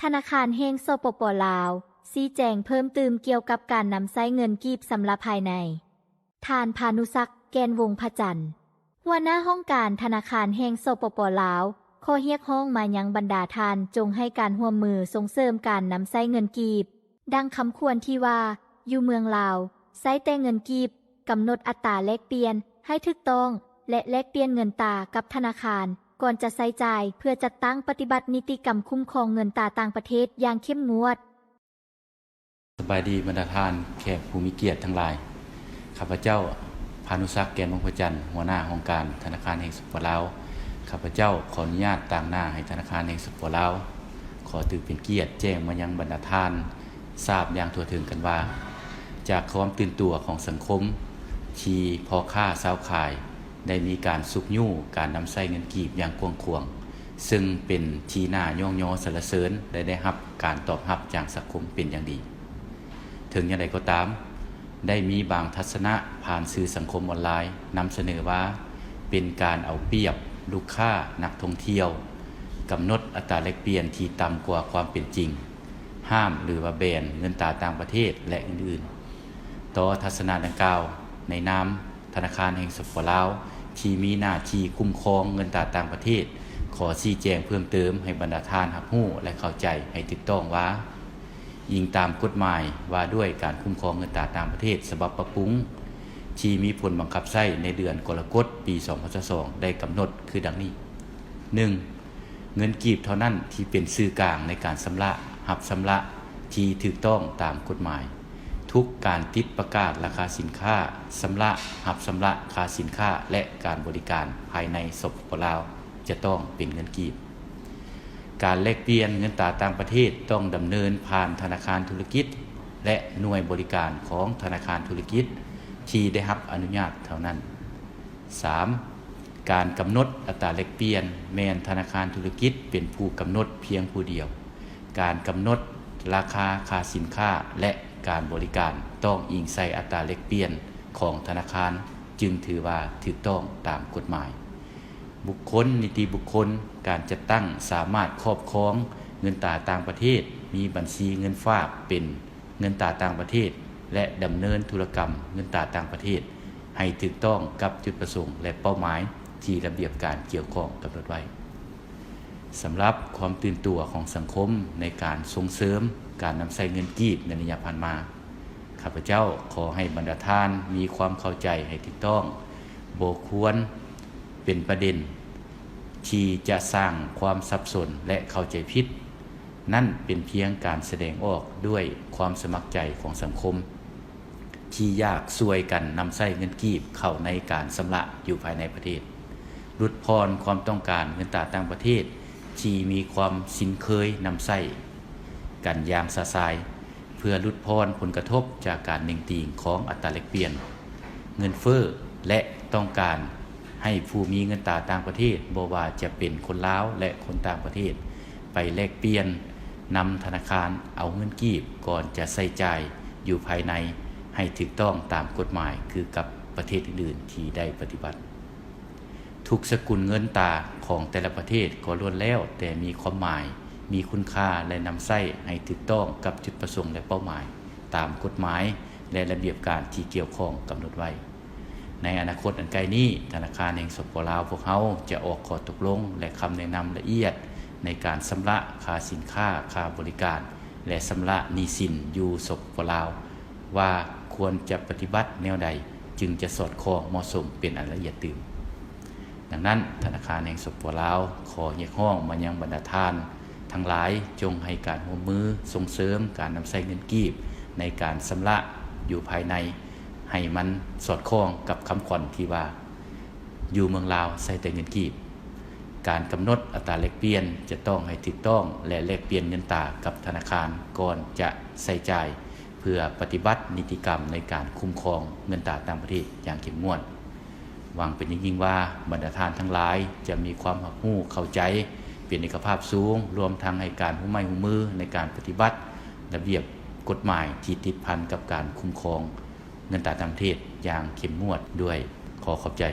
ธนาคารแห่งสปป.ลาวชี้แจงเพิ่มเติมเกี่ยวกับการนำใช้เงินกีบสำหรับภายในท่านพานุศักดิ์ แกนวงศ์พระจันทร์หัวหน้าห้องการธนาคารแห่งสปป.ลาวขอเรียกร้องมายังบรรดาท่านจงให้การร่วมมือส่งเสริมการนำใช้เงินกีบดังคำควรที่ว่าอยู่เมืองลาวใช้แต่เงินกีบกำหนดอัตราแลกเปลี่ยนให้ถูกต้องและแลกเปลี่ยนเงินตรากับธนาคารก่อนจะใช้จ่ายเพื่อจัดตั้งปฏิบัตินิติกรรมคุ้มครองเงินตราต่างประเทศอย่างเข้มงวดสบายดีบรรดาท่านแขกผู้มีเกียรติทั้งหลายข้าพเจ้าพานุศักดิ์ แกนวงศ์พระจันทร์หัวหน้าองค์การธนาคารแห่งสปป.ลาวข้าพเจ้าขออนุญาตต่างหน้าให้ธนาคารแห่งสปป.ลาวขอถือเป็นเกียรติแจ้งมายังบรรดาท่านทราบอย่างทั่วถึงกันว่าจากความตื่นตัวของสังคมที่พ่อค้าชาวขายได้มีการสุกยู่การนำใช้เงินกีบอย่างกว้างขวางซึ่งเป็นที่น่าย่องย้อสรรเสริญและได้รับการตอบรับจากสังคมเป็นอย่างดีถึงอย่างไรก็ตามได้มีบางทัศนะผ่านสื่อสังคมออนไลน์นำเสนอว่าเป็นการเอาเปรียบลูกค้านักท่องเที่ยวกำหนดอัตราแลกเปลี่ยนที่ต่ำกว่าความเป็นจริงห้ามหรือว่าแบนเงินตราต่างประเทศและอื่นๆต่อทัศนะดังกล่าวในนามธนาคารแห่งสปป.ลาวที่มีหน้าที่คุ้มครองเงินตราต่างประเทศขอชี้แจงเพิ่มเติมให้บรรดาท่านรับรู้และเข้าใจให้ถูกต้องว่าอิงตามกฎหมายว่าด้วยการคุ้มครองเงินตราต่างประเทศฉบับปรับปรุงที่มีผลบังคับใช้ในเดือนกรกฎาคมปี 2022ได้กำหนดคือดังนี้ 1. เงินกีบเท่านั้นที่เป็นสื่อกลางในการชำระรับชำระที่ถูกต้องตามกฎหมายทุกการติดประกาศราคาสินค้าชำระรับชำระค่าสินค้าและการบริการภายในสปป.ลาวจะต้องเป็นเงินกีบการแลกเปลี่ยนเงินตราต่างประเทศต้องดำเนินผ่านธนาคารธุรกิจและหน่วยบริการของธนาคารธุรกิจที่ได้รับอนุญาตเท่านั้น 3. การกำหนดอัตราแลกเปลี่ยนแม้นธนาคารธุรกิจเป็นผู้กำหนดเพียงผู้เดียวการกำหนดราคาค่าสินค้าและการบริการต้องอิงใส่อัตราแลกเปลี่ยนของธนาคารจึงถือว่าถูกต้องตามกฎหมายบุคคลนิติบุคคลการจัดตั้งสามารถครอบครองเงินตราต่างประเทศมีบัญชีเงินฝากเป็นเงินตราต่างประเทศและดำเนินธุรกรรมเงินตราต่างประเทศให้ถูกต้องกับจุดประสงค์และเป้าหมายที่ระเบียบการเกี่ยวข้องกำหนดไว้สำหรับความตื่นตัวของสังคมในการส่งเสริมการนำใช้เงินกีบในระยะผ่านมาข้าพเจ้าขอให้บรรดาท่านมีความเข้าใจให้ถูกต้องบ่ควรเป็นประเด็นที่จะสร้างความสับสนและเข้าใจผิดนั่นเป็นเพียงการแสดงออกด้วยความสมัครใจของสังคมที่อยากช่วยกันนำใช้เงินกีบเข้าในการชำระอยู่ภายในประเทศลดพรความต้องการเงินตราต่างประเทศที่มีความสินเคยนำใช้กันอย่างสะสายเพื่อลดพรผลกระทบจากการเน่งตีงของอัตราแลกเปลี่ยนเงินเฟ้อและต้องการให้ผู้มีเงินตราต่างประเทศบ่ว่าจะเป็นคนลาวและคนต่างประเทศไปแลกเปลี่ยนนำธนาคารเอาเงินกีบก่อนจะใช้จ่ายอยู่ภายในให้ถูกต้องตามกฎหมายคือกับประเทศอื่นๆที่ได้ปฏิบัติทุกสกุลเงินตราของแต่ละประเทศก็ล้วนแล้วแต่มีความหมายมีคุณค่าและนำใช้ให้ถูกต้องกับจุดประสงค์และเป้าหมายตามกฎหมายและระเบียบการที่เกี่ยวข้องกำหนดไว้ในอนาคตอันใกล้นี้ธนาคารแห่งสปป.ลาวพวกเราจะออกข้อตกลงและคำแนะนำละเอียดในการชำระค่าสินค้าค่าบริการและชำระหนี้สินอยู่สปป.ลาวว่าควรจะปฏิบัติแนวใดจึงจะสอดคล้องเหมาะสมเป็นอันละเอียดตื่นดังนั้นธนาคารแห่งสปป.ลาวขอเรียกร้องมายังบรรดาท่านทั้งหลายจงให้การร่วมมือส่งเสริมการนำใช้เงินกีบในการชำระอยู่ภายในให้มันสอดคล้องกับคำขวัญที่ว่าอยู่เมืองลาวใช้แต่เงินกีบการกำหนดอัตราแลกเปลี่ยนจะต้องให้ถูกต้องและแลกเปลี่ยนเงินตรากับธนาคารก่อนจะใช้จ่ายเพื่อปฏิบัตินิติกรรมในการคุ้มครองเงินตราต่างประเทศอย่างเข้มงวดหวังเป็นยิ่งว่าบรรดาท่านทั้งหลายจะมีความรู้เข้าใจเป็นเอกภาพสูงรวมทั้งให้การหูไม้หูมือในการปฏิบัติระเบียบกฎหมายที่ติดพันกับการคุ้มครองเงินตราต่างประเทศอย่างเข้มงวดด้วยขอขอบใจ